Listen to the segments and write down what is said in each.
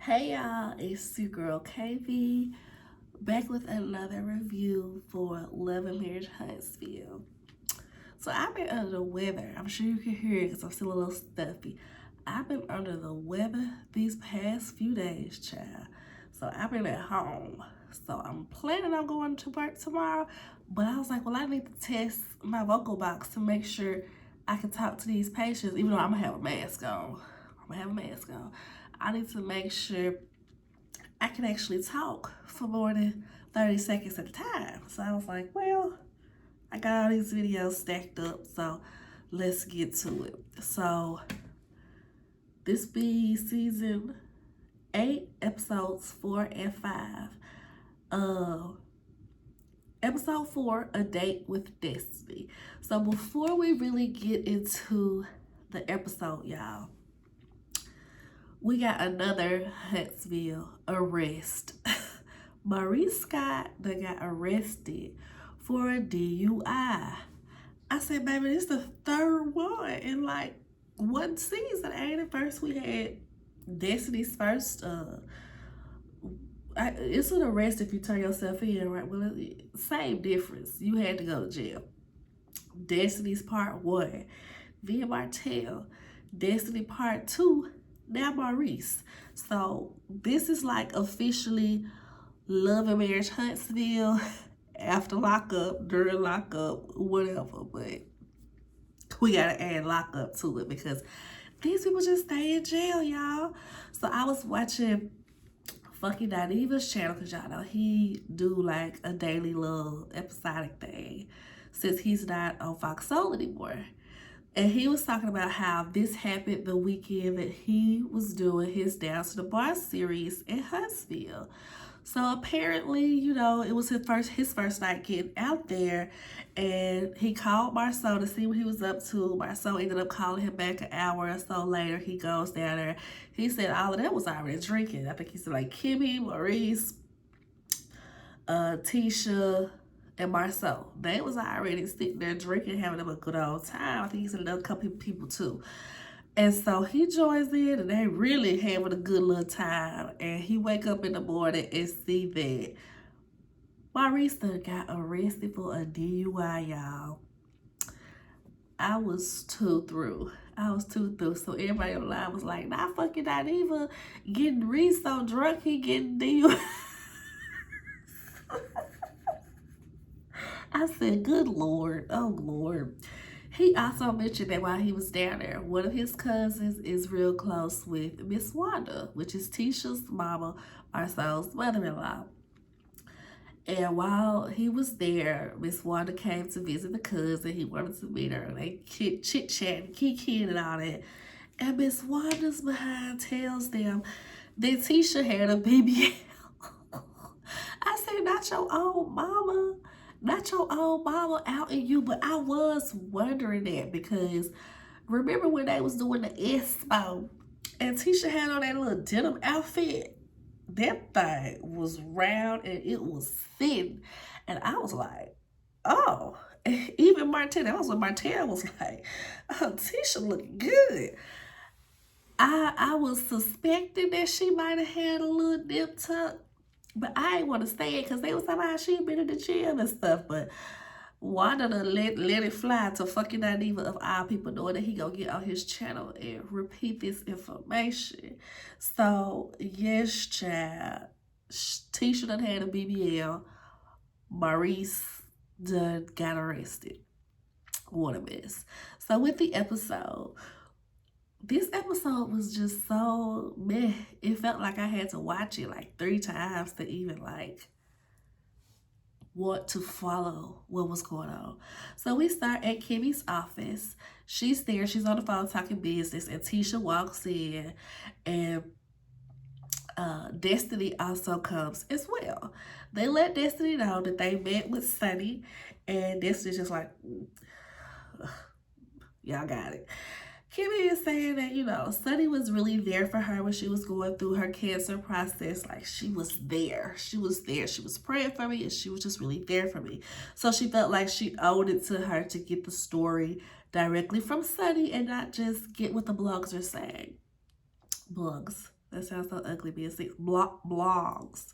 Hey y'all, it's your girl KV back with another review for Love and Marriage Huntsville. So I've been under the weather. I'm sure you can hear it because I'm still a little stuffy. I've been under the weather these past few days, child. So I've been at home. So I'm planning on going to work tomorrow, but I was like, well, I need to test my vocal box to make sure I can talk to these patients, even though I'm gonna have a mask on. I need to make sure I can actually talk for more than 30 seconds at a time. So I was like, well, I got all these videos stacked up, so let's get to it. So this be season 8, episodes 4 and 5. Episode 4, A Date with Destiny. So before we really get into the episode, y'all, we got another Huntsville arrest. Maurice Scott that got arrested for a DUI. I said, baby, this is the third one in like one season, ain't it? First we had Destiny's first. It's an arrest if you turn yourself in, right? Well, same difference. You had to go to jail. Destiny's part 1, Via Martell. Destiny part 2, now Maurice. So this is like officially Love and Marriage Huntsville after lockup, during lockup, whatever. But we gotta add lockup to it because these people just stay in jail, y'all. So I was watching Funky Diva's channel because y'all know he do like a daily little episodic thing since he's not on Fox Soul anymore. And he was talking about how this happened the weekend that he was doing his Down to the Bar series in Huntsville. So apparently, you know, it was his first night getting out there, and he called Marceau to see what he was up to. Marceau ended up calling him back an hour or so later. He goes down there. He said all of that was already drinking. I think he said like Kimmy, Maurice, Tisha, and Marceau. They was already sitting there drinking, having a good old time. I think he said another couple people too. And so he joins in and they really having a good little time. And he wake up in the morning and see that Maurice got arrested for a DUI, y'all. I was too through. So everybody on the line was like, nah, fucking not even getting Reese so drunk, he getting DUI. I said, good Lord, oh Lord. He also mentioned that while he was down there, one of his cousins is real close with Miss Wanda, which is Tisha's mama, Marcel's mother-in-law. And while he was there, Miss Wanda came to visit the cousin. He wanted to meet her. They chit-chatting, kikiing and all that. And Miss Wanda's behind tells them that Tisha had a BBL. I said, not your own mama. Not your own mama out in you, but I was wondering that because remember when they was doing the expo and Tisha had on that little denim outfit? That thing was round and it was thin. And I was like, oh. And even Martell, that was when Martell was like, oh, Tisha looked good. I was suspecting that she might have had a little nip tuck, but I ain't want to say it because they was talking about how she been in the gym and stuff. But Wanda done let it fly to fucking not even of all people knowing that he gonna get on his channel and repeat this information. So, yes, child. Tisha done had a BBL. Maurice done got arrested. What a mess. So, with the episode, this episode was just so meh. It felt like I had to watch it like 3 times to even like want to follow what was going on. So we start at Kimmy's office. She's there. She's on the phone talking business, and Tisha walks in, and Destiny also comes as well. They let Destiny know that they met with Sunny, and Destiny's just like, y'all got it. Kimmy is saying that, you know, Sunny was really there for her when she was going through her cancer process. Like, she was there. She was there. She was praying for me, and she was just really there for me. So she felt like she owed it to her to get the story directly from Sunny and not just get what the blogs are saying. Blogs. That sounds so ugly, being sick. Blogs.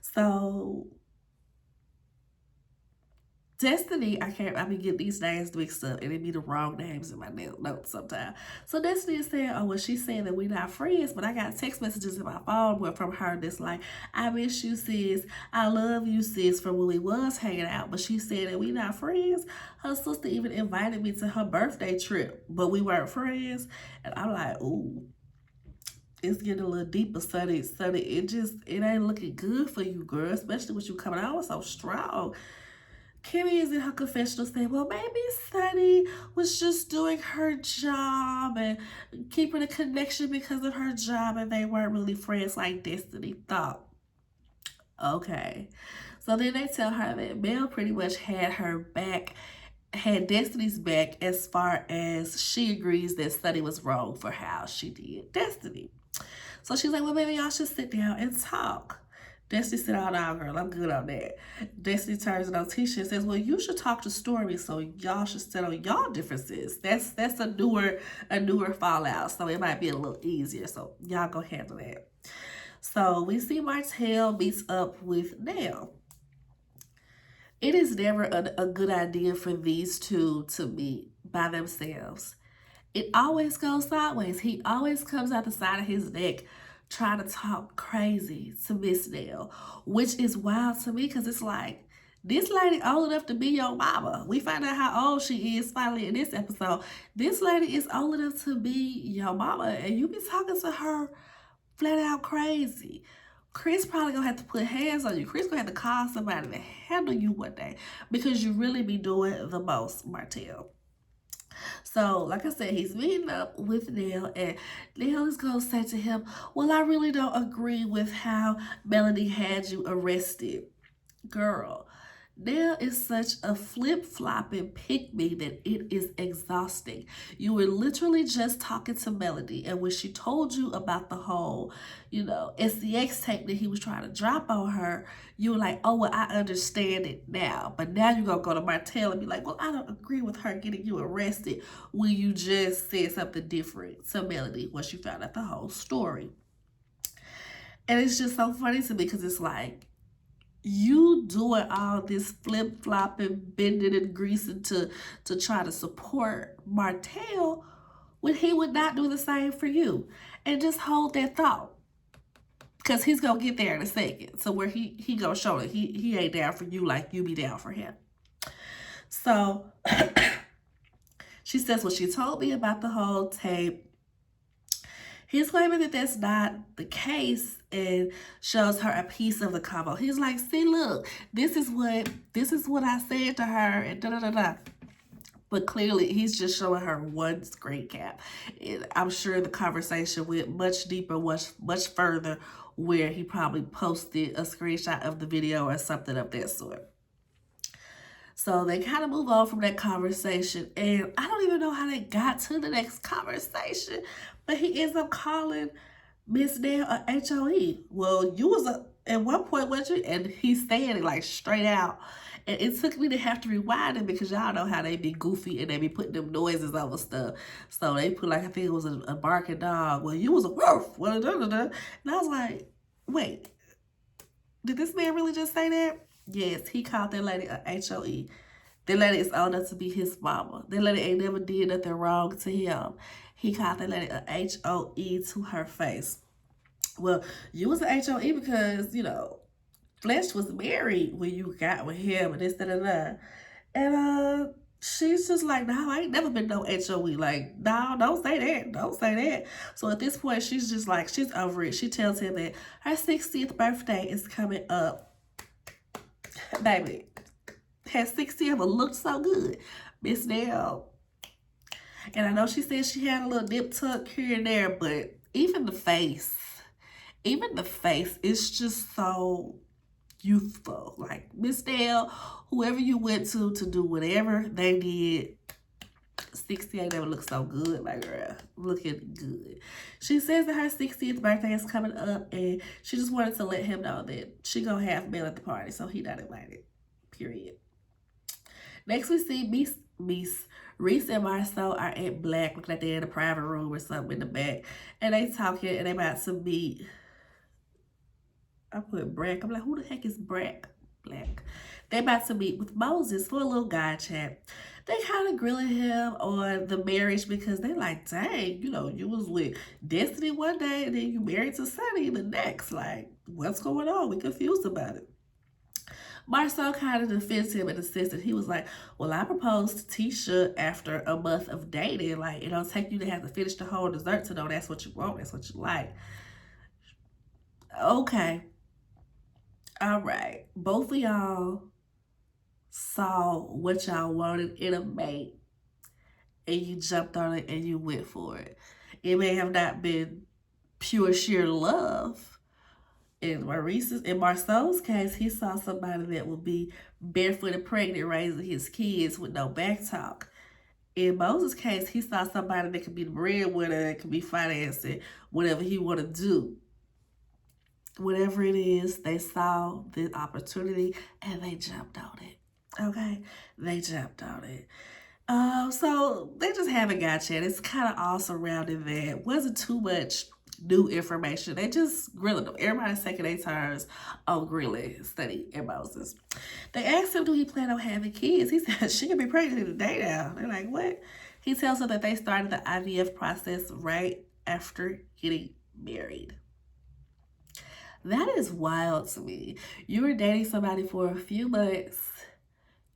So Destiny, I be getting these names mixed up and it be the wrong names in my notes sometimes. So Destiny is saying, oh, well, she's saying that we not friends, but I got text messages in my phone from her that's like, I miss you, sis. I love you, sis, from when we was hanging out. But she said that we not friends. Her sister even invited me to her birthday trip, but we weren't friends. And I'm like, ooh, it's getting a little deeper, Sunny. It ain't looking good for you, girl, especially with you coming out so strong. Kimmy is in her confessional saying, well, maybe Sunny was just doing her job and keeping a connection because of her job, and they weren't really friends like Destiny thought. Okay. So then they tell her that Mel pretty much had her back, had Destiny's back as far as she agrees that Sunny was wrong for how she did Destiny. So she's like, well, maybe y'all should sit down and talk. Destiny said, oh, no, girl, I'm good on that. Destiny turns it on Tisha and says, well, you should talk to Stormy so y'all should settle y'all differences. That's a newer fallout, so it might be a little easier. So y'all go handle that. So we see Martell meets up with Nell. It is never a good idea for these two to meet by themselves. It always goes sideways. He always comes out the side of his neck trying to talk crazy to Miss Nell, which is wild to me because it's like, this lady old enough to be your mama. We find out how old she is finally in this episode. This lady is old enough to be your mama, and you be talking to her flat out crazy. Chris probably gonna have to put hands on you. Chris gonna have to call somebody to handle you one day because you really be doing the most, Martell. So, like I said, he's meeting up with Nell, and Nell is going to say to him, well, I really don't agree with how Melanie had you arrested. Girl, Nell is such a flip-flopping pick-me that it is exhausting. You were literally just talking to Melody, and when she told you about the whole, SCX tape that he was trying to drop on her, you were like, oh, well, I understand it now. But now you're going to go to Martell and be like, well, I don't agree with her getting you arrested when you just said something different to Melody once you found out the whole story. And it's just so funny to me because it's like, you doing all this flip-flopping, bending and greasing to try to support Martell when he would not do the same for you. And just hold that thought. Because he's going to get there in a second. So where he going to show that he ain't down for you like you be down for him. So she says, well, she told me about the whole tape. He's claiming that that's not the case and shows her a piece of the combo. He's like, see, look, this is what I said to her, and da-da-da-da. But clearly, he's just showing her one screen cap. I'm sure the conversation went much deeper, much further, where he probably posted a screenshot of the video or something of that sort. So they kind of move on from that conversation, and I don't even know how they got to the next conversation, but he ends up calling Miss Nell a HOE. Well, you was at one point, wasn't you? And he's saying it like straight out. And it took me to have to rewind it because y'all know how they be goofy and they be putting them noises over stuff. So they put like, I think it was a barking dog. Well, you was a woof. And I was like, wait, did this man really just say that? Yes, he called that lady a HOE. That lady is old enough to be his mama. That lady ain't never did nothing wrong to him. He called that lady a HOE to her face. Well, you was a HOE because, Flesh was married when you got with him and this, that. And she's just like, no, I ain't never been no HOE. Like, no, don't say that. Don't say that. So at this point, she's just like, she's over it. She tells him that her 60th birthday is coming up. Baby, her 60th ever looked so good. Miss Nell. And I know she said she had a little nip tuck here and there, but even the face is just so youthful. Like, Miss Nell, whoever you went to do whatever they did, 60 ain't never looked so good, my girl. Looking good. She says that her 60th birthday is coming up, and she just wanted to let him know that she gonna have Mel at the party, so he not invited. Period. Next, we see Reese and Marcel are at Black, look like they're in a private room or something in the back, and they talking and they about to meet. I put Brack. I'm like, who the heck is Brack? Black. They about to meet with Moses for a little guy chat. They kind of grilling him on the marriage because they like, dang, you know, you was with Destiny one day and then you married to Sunny the next. Like, what's going on? We confused about it. Marcel kind of defends him in the sense that he was like, well, I proposed to Tisha after a month of dating. Like, it don't take you to have to finish the whole dessert to know that's what you want, that's what you like. Okay. All right. Both of y'all saw what y'all wanted in a mate and you jumped on it and you went for it. It may have not been pure sheer love. In Marcel's case, he saw somebody that would be barefoot and pregnant raising his kids with no back talk. In Moses' case, he saw somebody that could be the breadwinner, that could be financing whatever he want to do. Whatever it is, they saw the opportunity and they jumped on it. Okay? They jumped on it. So they just haven't got yet. It's kind of all surrounding that. Wasn't too much new information. They just grilling them. Everybody's taking their turns on grilling Sunny and Moses. They asked him, do he plan on having kids? He said, she can be pregnant in a day now. They're like, what? He tells them that they started the IVF process right after getting married. That is wild to me. You were dating somebody for a few months.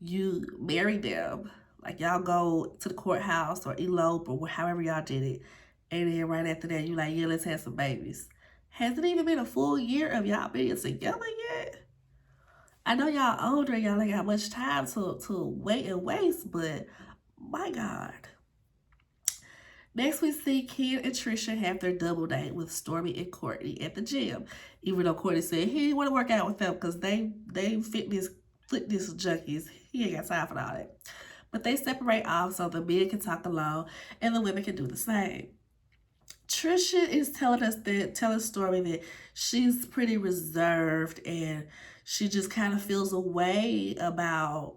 You marry them. Like, y'all go to the courthouse or elope or however y'all did it. And then right after that, you like, yeah, let's have some babies. Has it even been a full year of y'all being together yet? I know y'all older, y'all ain't got much time to wait and waste, but my God. Next, we see Ken and Trisha have their double date with Stormy and Courtney at the gym. Even though Courtney said he didn't want to work out with them because they fitness junkies. He ain't got time for all that. But they separate off so the men can talk alone and the women can do the same. Trisha is telling Stormy that she's pretty reserved and she just kind of feels a way about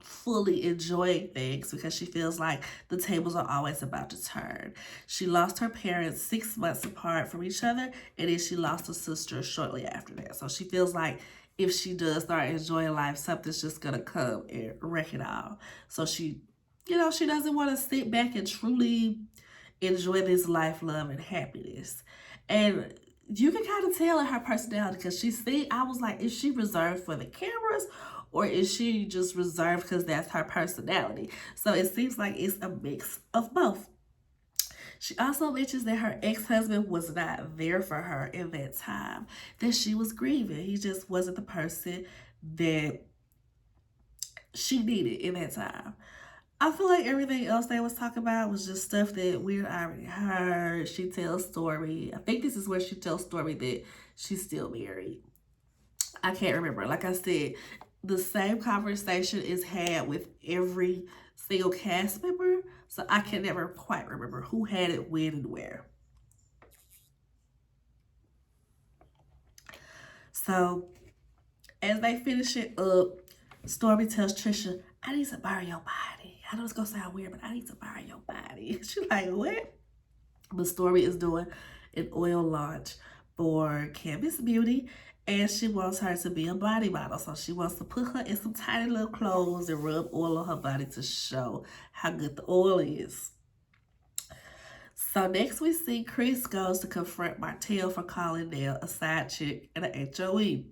fully enjoying things because she feels like the tables are always about to turn. She lost her parents 6 months apart from each other, and then she lost her sister shortly after that. So she feels like if she does start enjoying life, something's just gonna come and wreck it all. So she doesn't want to sit back and truly enjoy this life, love, and happiness. And you can kind of tell in her personality because I was like, is she reserved for the cameras or is she just reserved because that's her personality? So it seems like it's a mix of both. She also mentions that her ex-husband was not there for her in that time, that she was grieving. He just wasn't the person that she needed in that time. I feel like everything else they was talking about was just stuff that we already heard. She tells Stormy, I think this is where she tells Stormy that she's still married. I can't remember. Like I said, the same conversation is had with every single cast member, so I can never quite remember who had it, when, and where. So, as they finish it up, Stormy tells Trisha, I need to borrow your body. I know it's going to sound weird, but I need to borrow your body. She's like, what? But Stormy is doing an oil launch for Canvas Beauty, and she wants her to be a body model. So she wants to put her in some tiny little clothes and rub oil on her body to show how good the oil is. So next we see Chris goes to confront Martell for calling Nell a side chick and an HOE.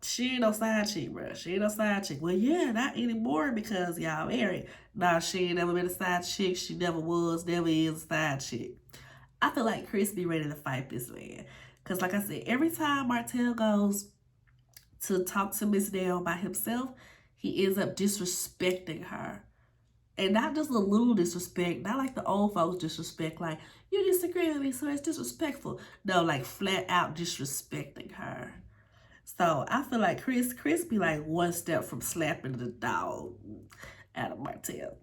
She ain't no side chick, bro. She ain't no side chick. Well, yeah, not anymore because y'all married. Nah, she ain't never been a side chick. She never was, never is a side chick. I feel like Chris be ready to fight this man. Because like I said, every time Martell goes to talk to Miss Nell by himself, he ends up disrespecting her. And not just a little disrespect, not like the old folks disrespect, like, you disagree with me, so it's disrespectful. No, like flat out disrespecting her. So I feel like Chris be like one step from slapping the dog out of Martell.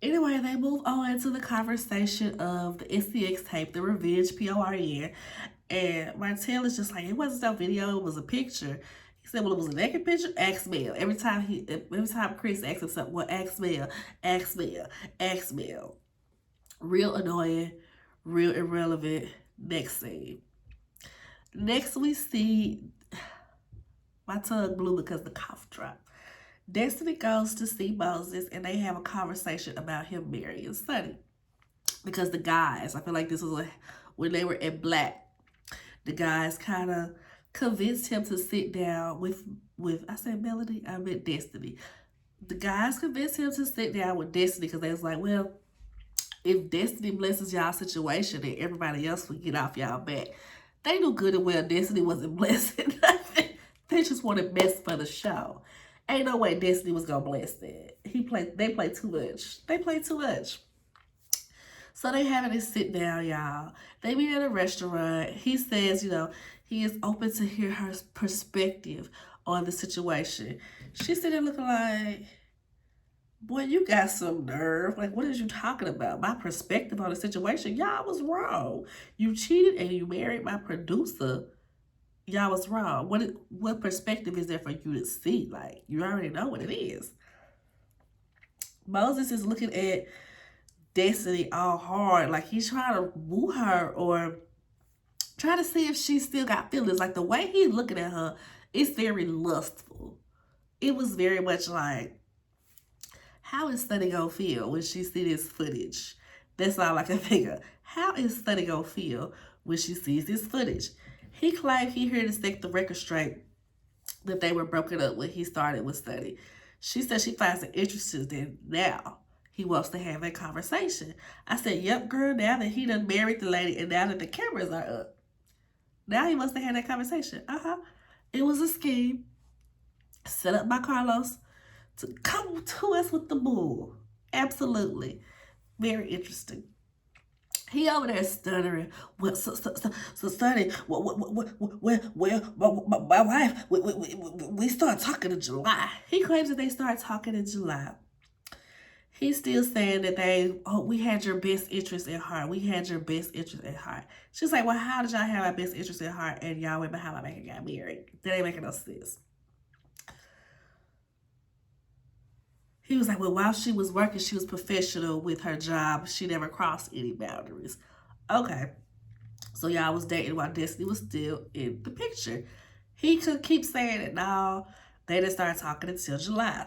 Anyway, they move on to the conversation of the SCX tape, the revenge PORN. And Martell is just like, it wasn't no video, it was a picture. He said, well, it was a naked picture, ask Mel. Every time Chris asks him something, well, ask Mel, ask Mel, ask Mel. Real annoying, real irrelevant. Next scene. Next we see, my tongue blew because the cough dropped. Destiny goes to see Moses and they have a conversation about him marrying Sonny. Because the guys, I feel like this was when they were in Black, the guys kind of convinced him to sit down with I said Melody, I meant Destiny. The guys convinced him to sit down with Destiny because they was like, well, if Destiny blesses y'all situation, then everybody else will get off y'all back. They knew good and well Destiny wasn't blessing nothing. They just wanted best for the show. Ain't no way Destiny was gonna bless that. They played too much. They played too much. So they having to sit down, y'all. They meet at a restaurant. He says, he is open to hear her perspective on the situation. She's sitting there looking like, boy, you got some nerve. Like, what is you talking about? My perspective on the situation? Y'all was wrong. You cheated and you married my producer. Y'all was wrong. What perspective is there for you to see? Like, you already know what it is. Moses is looking at Destiny all hard. Like, he's trying to woo her or try to see if she still got feelings. Like, the way he's looking at her, it's very lustful. It was very much like, how is Sunny gonna feel when she see this footage? That's all I can figure. How is Sunny gonna feel when she sees this footage? He claimed he heard to set the record straight that they were broken up when he started with Sunny. She said she finds it interesting now he wants to have that conversation. I said, yep, girl, now that he done married the lady and now that the cameras are up, now he wants to have that conversation. It was a scheme set up by Carlos to come to us with the bull. Absolutely. Very interesting. He over there stuttering. Well, so Sonny, my wife, we start talking in July. He claims that they start talking in July. He's still saying that we had your best interest at heart. We had your best interest at heart. She's like, well, how did y'all have our best interest at heart and y'all went behind my back and got married? That ain't making no sense. He was like, well, while she was working, she was professional with her job. She never crossed any boundaries. Okay. So y'all was dating while Destiny was still in the picture. He could keep saying it. No, they didn't start talking until July.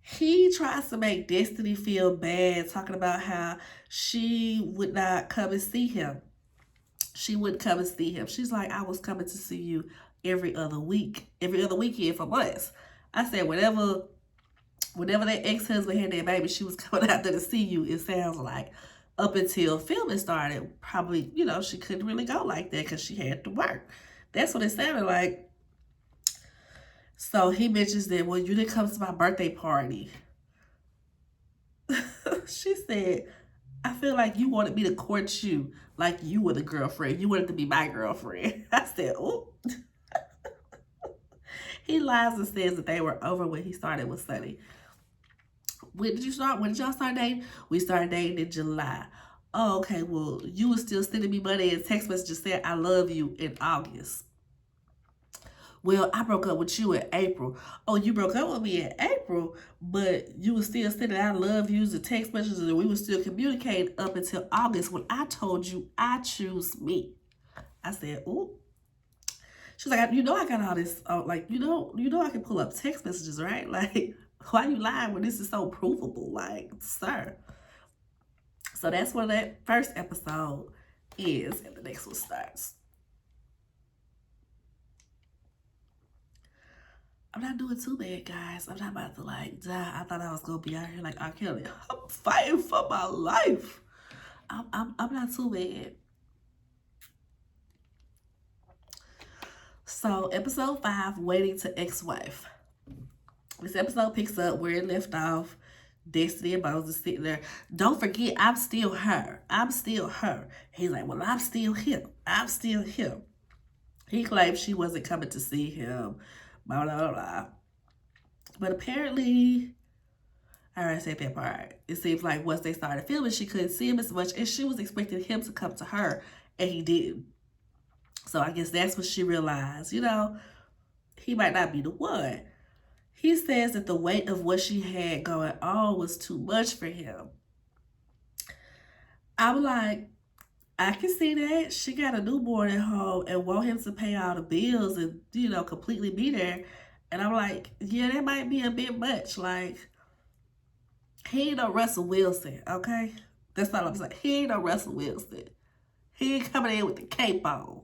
He tries to make Destiny feel bad, talking about how she would not come and see him. She wouldn't come and see him. She's like, I was coming to see you every other weekend for months. I said, whenever that ex-husband had that baby, she was coming out there to see you, it sounds like. Up until filming started, probably, she couldn't really go like that because she had to work. That's what it sounded like. So he mentions that, well, you didn't come to my birthday party. She said, I feel like you wanted me to court you like you were the girlfriend. You wanted to be my girlfriend. I said, oh. He lies and says that they were over when he started with Sunny. When did y'all start dating? We started dating in July. Oh, okay, well, you were still sending me money and text messages saying I love you in August. Well, I broke up with you in April. Oh, you broke up with me in April, but you were still sending I love yous and text messages and we were still communicating up until August when I told you I choose me. I said, ooh. She's like, I got all this, I can pull up text messages, right? Like, why you lying when this is so provable? Like, sir. So that's where that first episode is, and the next one starts. I'm not doing too bad, guys. I'm not about to, die. I thought I was going to be out here like R. Kelly. I'm fighting for my life. I'm not too bad. So, episode 5, Waiting to Ex-Wife. This episode picks up where it left off. Destiny and Moses sitting there. Don't forget, I'm still her. I'm still her. He's like, well, I'm still him. I'm still him. He claims she wasn't coming to see him. Blah, blah, blah. But apparently, I already said that part. It seems like once they started filming, she couldn't see him as much, and she was expecting him to come to her, and he didn't. So I guess that's what she realized. He might not be the one. He says that the weight of what she had going on was too much for him. I'm like, I can see that. She got a newborn at home and want him to pay all the bills and, completely be there. And I'm like, yeah, that might be a bit much. Like, he ain't no Russell Wilson, okay? That's all I'm saying. He ain't no Russell Wilson. He ain't coming in with the cape on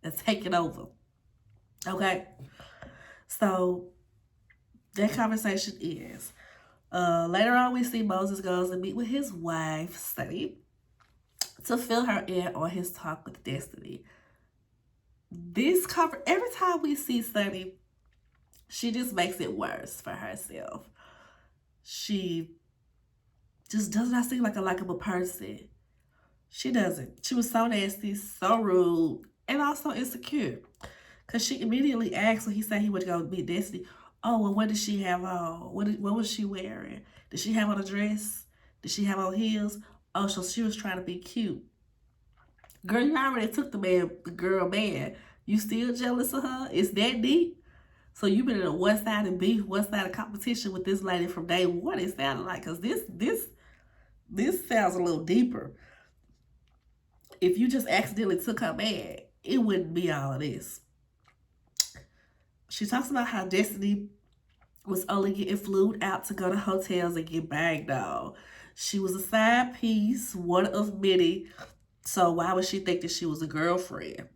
and taking over, okay? So that conversation is. Later on, we see Moses goes and meet with his wife, Sunny, to fill her in on his talk with Destiny. Every time we see Sunny, she just makes it worse for herself. She just does not seem like a likable person. She doesn't. She was so nasty, so rude, and also insecure. Because she immediately asked when he said he would go meet Destiny, oh, well, what did she have on? What was she wearing? Did she have on a dress? Did she have on heels? Oh, so she was trying to be cute. Girl, you already took the girl man. You still jealous of her? Is that deep? So you've been in a one-sided beef, one-sided competition with this lady from day one. It sounded like, because this sounds a little deeper. If you just accidentally took her man, it wouldn't be all of this. She talks about how Destiny was only getting flued out to go to hotels and get bagged on. She was a side piece, one of many. So why would she think that she was a girlfriend?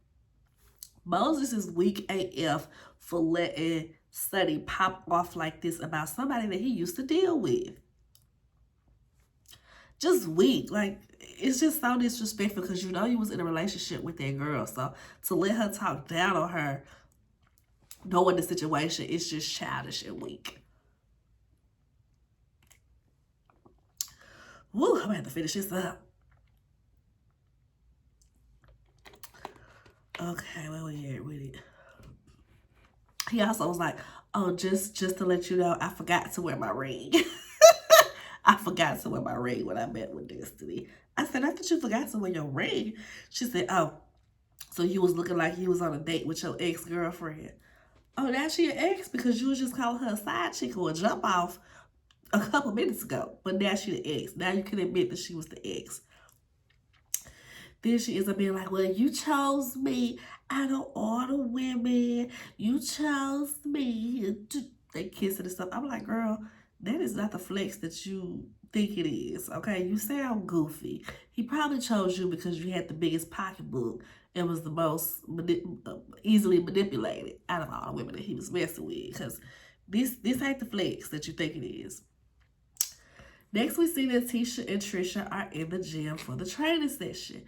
Moses is weak AF for letting Sunny pop off like this about somebody that he used to deal with. Just weak. Like, it's just so disrespectful because you was in a relationship with that girl. So to let her talk down on her, knowing the situation, it's just childish and weak. Woo, I'm gonna have to finish this up. Okay, where we at with it? He also was like, oh, just to let you know, I forgot to wear my ring. I forgot to wear my ring when I met with Destiny. I said, I thought you forgot to wear your ring. She said, oh, so you was looking like you was on a date with your ex-girlfriend. Oh, now she an ex because you was just calling her a side chick or a jump off a couple minutes ago. But now she the ex. Now you can admit that she was the ex. Then she ends up being like, well, you chose me out of all the women. You chose me. They kissing and stuff. I'm like, girl, that is not the flex that you think it is, okay? You sound goofy. He probably chose you because you had the biggest pocketbook and was the most easily manipulated out of all the women that he was messing with, because this ain't the flex that you think it is. Next, we see that Tisha and Trisha are in the gym for the training session.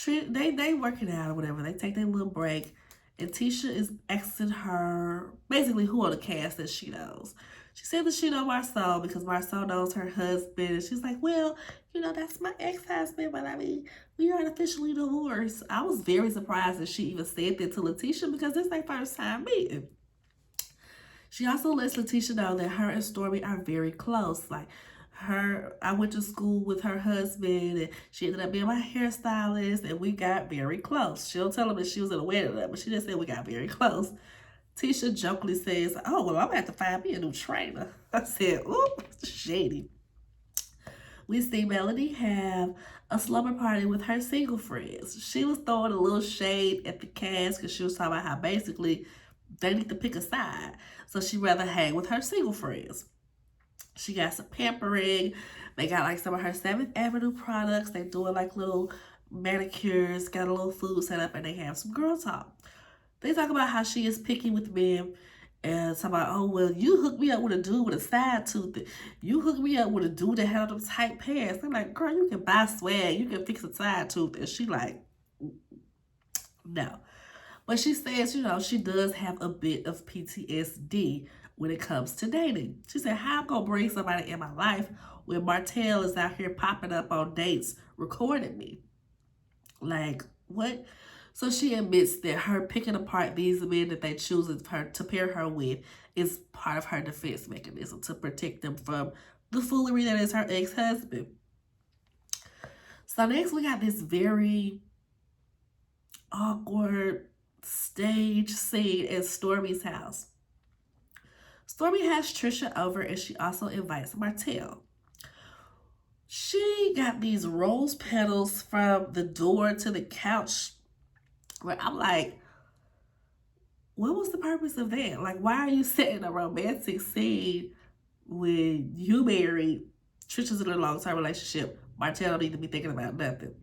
They working out or whatever. They take their little break, and Tisha is asking her basically who are the cast that she knows. She said that she knows Marcel because Marcel knows her husband, and she's like, well, that's my ex-husband, but I mean, we aren't officially divorced. I was very surprised that she even said that to Letitia because this is their first time meeting. She also lets Letitia know that her and Stormy are very close. Like, I went to school with her husband, and she ended up being my hairstylist, and we got very close. She'll tell him that she was at a wedding, but she just said we got very close. Tisha jokingly says, oh, well, I'm going to have to find me a new trainer. I said, ooh, shady. We see Melody have a slumber party with her single friends. She was throwing a little shade at the cast because she was talking about how basically they need to pick a side. So she'd rather hang with her single friends. She got some pampering. They got like some of her 7th Avenue products. They doing like little manicures, got a little food set up, and they have some girl talk. They talk about how she is picky with men and talk about, oh, well, you hooked me up with a dude with a side tooth. You hooked me up with a dude that had them tight pants. I'm like, girl, you can buy swag. You can fix a side tooth. And she like, no. But she says, she does have a bit of PTSD when it comes to dating. She said, how I'm going to bring somebody in my life when Martell is out here popping up on dates recording me? Like, what? So she admits that her picking apart these men that they choose to pair her with is part of her defense mechanism to protect them from the foolery that is her ex-husband. So next we got this very awkward stage scene in Stormy's house. Stormy has Trisha over and she also invites Martell. She got these rose petals from the door to the couch where I'm like, what was the purpose of that? Like, why are you setting a romantic scene when you married? Trisha's in a long-term relationship. Martell don't need to be thinking about nothing.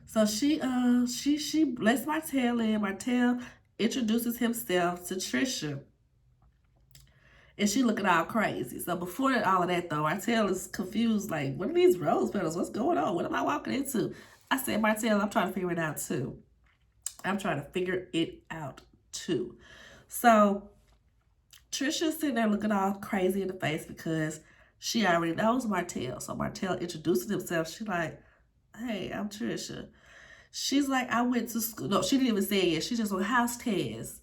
So she lets Martell in. Martell introduces himself to Trisha. And she looking all crazy. So before all of that though, Martell is confused, like, what are these rose petals? What's going on? What am I walking into? I said, Martell, I'm trying to figure it out too. I'm trying to figure it out too. So Trisha's sitting there looking all crazy in the face because she already knows Martell. So Martell introduces himself. She's like, hey, I'm Trisha. She's like, I went to school. No, she didn't even say it. She just went, how's Tez?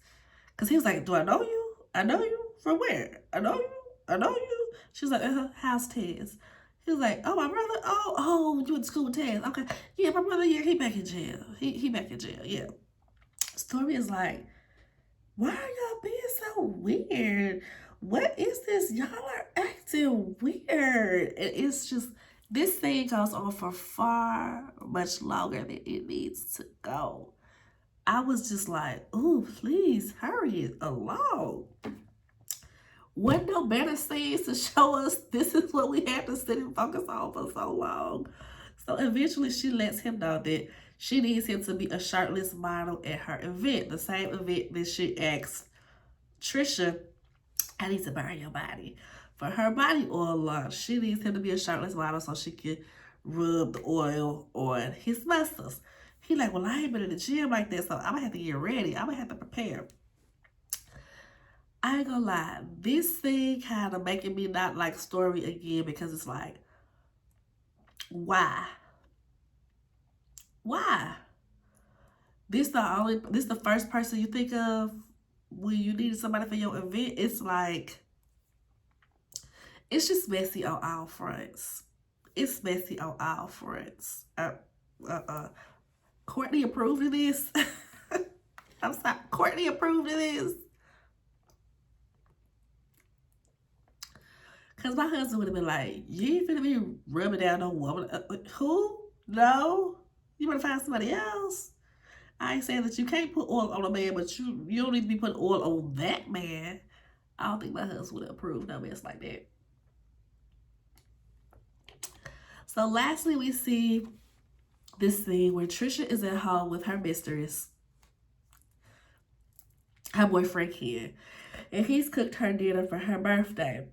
Because he was like, do I know you? I know you? From where? I know you? I know you? She's like, how's Tez? He was like, oh, my brother? Oh, you went to school with Tez. Okay. Yeah, my brother, yeah, he back in jail. He back in jail, yeah. Stormy is like, why are y'all being so weird? What is this? Y'all are acting weird. And it's just, this thing goes on for far much longer than it needs to go. I was just like, ooh, please hurry it along. What no better scenes to show us this is what we had to sit and focus on for so long. So eventually she lets him know that she needs him to be a shirtless model at her event. The same event that she asked Trisha, I need to burn your body. For her body oil launch, she needs him to be a shirtless model so she can rub the oil on his muscles. He like, well, I ain't been in the gym like that, so I'm gonna have to get ready. I'm gonna have to prepare. I ain't gonna lie, this thing kind of making me not like Story again because it's like, why? Why? This the first person you think of when you needed somebody for your event? It's like, it's just messy on all fronts. It's messy on all fronts. Courtney approved of this. I'm sorry, Courtney approved of this. Because my husband would have been like, you ain't finna be rubbing down no woman. Who? No. You better find somebody else. I ain't saying that you can't put oil on a man, but you don't need to be putting oil on that man. I don't think my husband would approve no mess like that. So lastly, we see this scene where Trisha is at home with her mistress, her boyfriend Ken, and he's cooked her dinner for her birthday.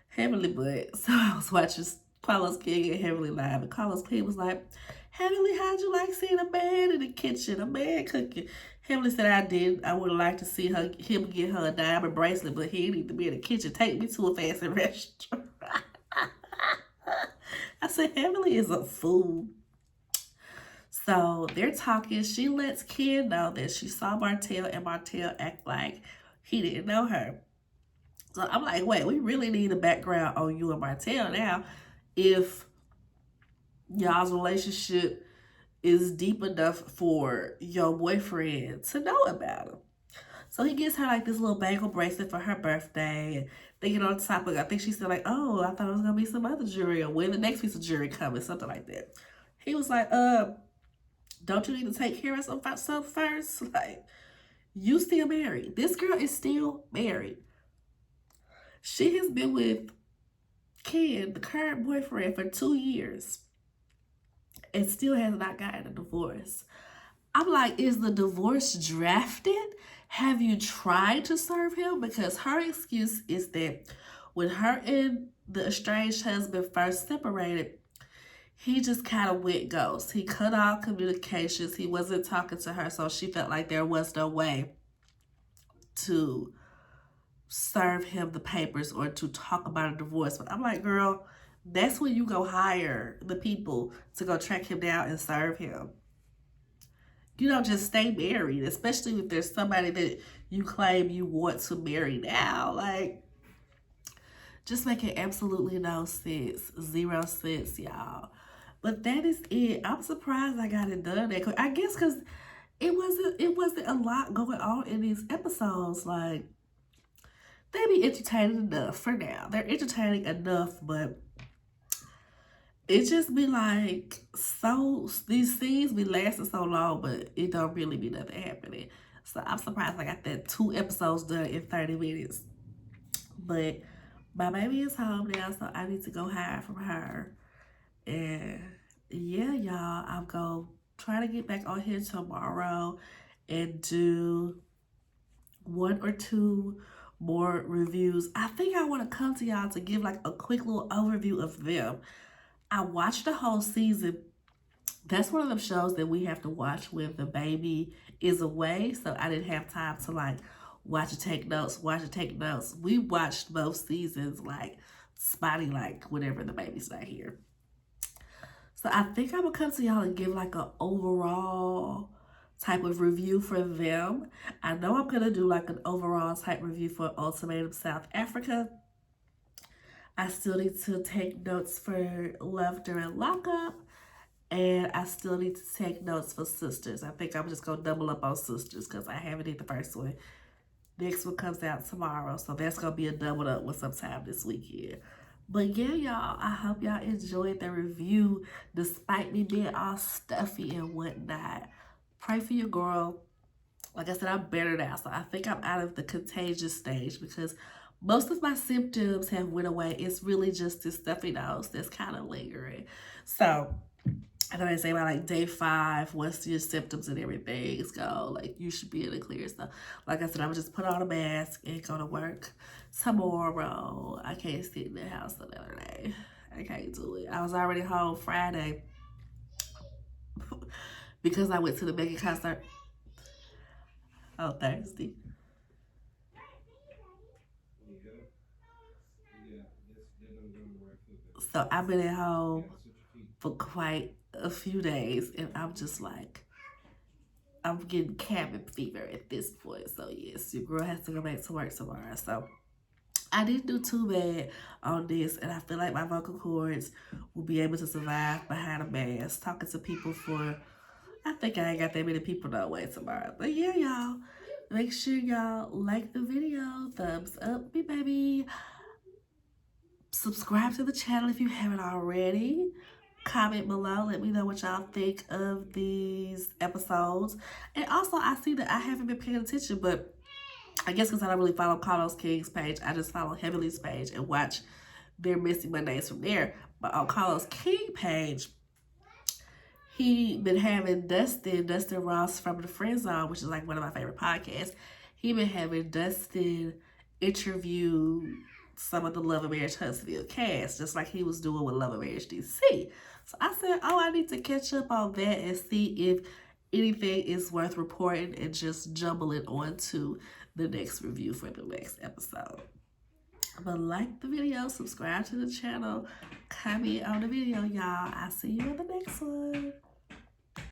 Heavenly Butt. So I was watching Carlos King and Heavenly Live, and Carlos King was like, Heavenly, how'd you like seeing a man in the kitchen, a man cooking? Heavenly said, I did. I would have liked to see him get her a diamond bracelet, but he need to be in the kitchen. Take me to a fancy restaurant. I said, Heavenly is a fool. So they're talking. She lets Ken know that she saw Martell, and Martell act like he didn't know her. So I'm like, wait, we really need a background on you and Martell now if y'all's relationship is deep enough for your boyfriend to know about him. So he gets her like this little bangle bracelet for her birthday. And they get on top of it. I think she said like, oh, I thought it was going to be some other jewelry, or when the next piece of jewelry coming, something like that. He was like, don't you need to take care of some stuff first? Like, you still married. This girl is still married. She has been with Ken, the current boyfriend, for 2 years and still has not gotten a divorce. I'm like, is the divorce drafted? Have you tried to serve him? Because her excuse is that when her and the estranged husband first separated, he just kind of went ghost. He cut off communications. He wasn't talking to her, so she felt like there was no way to serve him the papers or to talk about a divorce. But I'm like, girl, that's when you go hire the people to go track him down and serve him. You don't just stay married, especially if there's somebody that you claim you want to marry now. Like, just making absolutely no sense. 0 sense, y'all. But that is it. I'm surprised I got it done that quick. I guess because it wasn't a lot going on in these episodes. Like, they be entertaining enough for now. They're entertaining enough, but it just be like, so these scenes be lasting so long, but it don't really be nothing happening. So I'm surprised I got that 2 episodes done in 30 minutes. But my baby is home now, so I need to go hide from her. And yeah, y'all, I'm gonna try to get back on here tomorrow and do 1 or 2 more reviews. I think I want to come to y'all to give like a quick little overview of them. I watched the whole season. That's one of them shows that we have to watch when the baby is away. So I didn't have time to like watch and take notes, watch and take notes. We watched both seasons like spotty, like whenever the baby's not here. So I think I'm gonna come to y'all and give like an overall type of review for them. I know I'm gonna do like an overall type review for Ultimatum South Africa. I still need to take notes for Love During Lockup. And I still need to take notes for Sisters. I think I'm just going to double up on Sisters because I haven't did the first one. Next one comes out tomorrow. So that's going to be a double up with sometime this weekend. But yeah, y'all, I hope y'all enjoyed the review despite me being all stuffy and whatnot. Pray for your girl. Like I said, I'm better now. So I think I'm out of the contagious stage because most of my symptoms have went away. It's really just this stuffy nose that's kind of lingering. So I know they say by like day 5, once your symptoms and everything is gone, like you should be in the clear. So, like I said, I'm just put on a mask and go to work tomorrow. I can't sit in the house another day. I can't do it. I was already home Friday because I went to the Megan concert on Thursday. So I've been at home for quite a few days, and I'm just like, I'm getting cabin fever at this point. So yes, your girl has to go back to work tomorrow. So I didn't do too bad on this, and I feel like my vocal cords will be able to survive behind a mask, talking to people for, I think I ain't got that many people no way tomorrow. But yeah, y'all, make sure y'all like the video, thumbs up me, baby. Subscribe to the channel if you haven't already. Comment below, let me know what y'all think of these episodes. And also, I see that I haven't been paying attention, but I guess because I don't really follow Carlos King's page, I just follow Heavenly's page and watch their Missing Mondays from there. But on Carlos King page, he been having Dustin Ross from the Friend Zone, which is like one of my favorite podcasts. He been having Dustin interview some of the Love and Marriage Huntsville cast, just like he was doing with Love and Marriage DC. So I said, oh, I need to catch up on that and see if anything is worth reporting and just jumble it on to the next review for the next episode. But like the video, subscribe to the channel, comment on the video, y'all. I'll see you in the next one.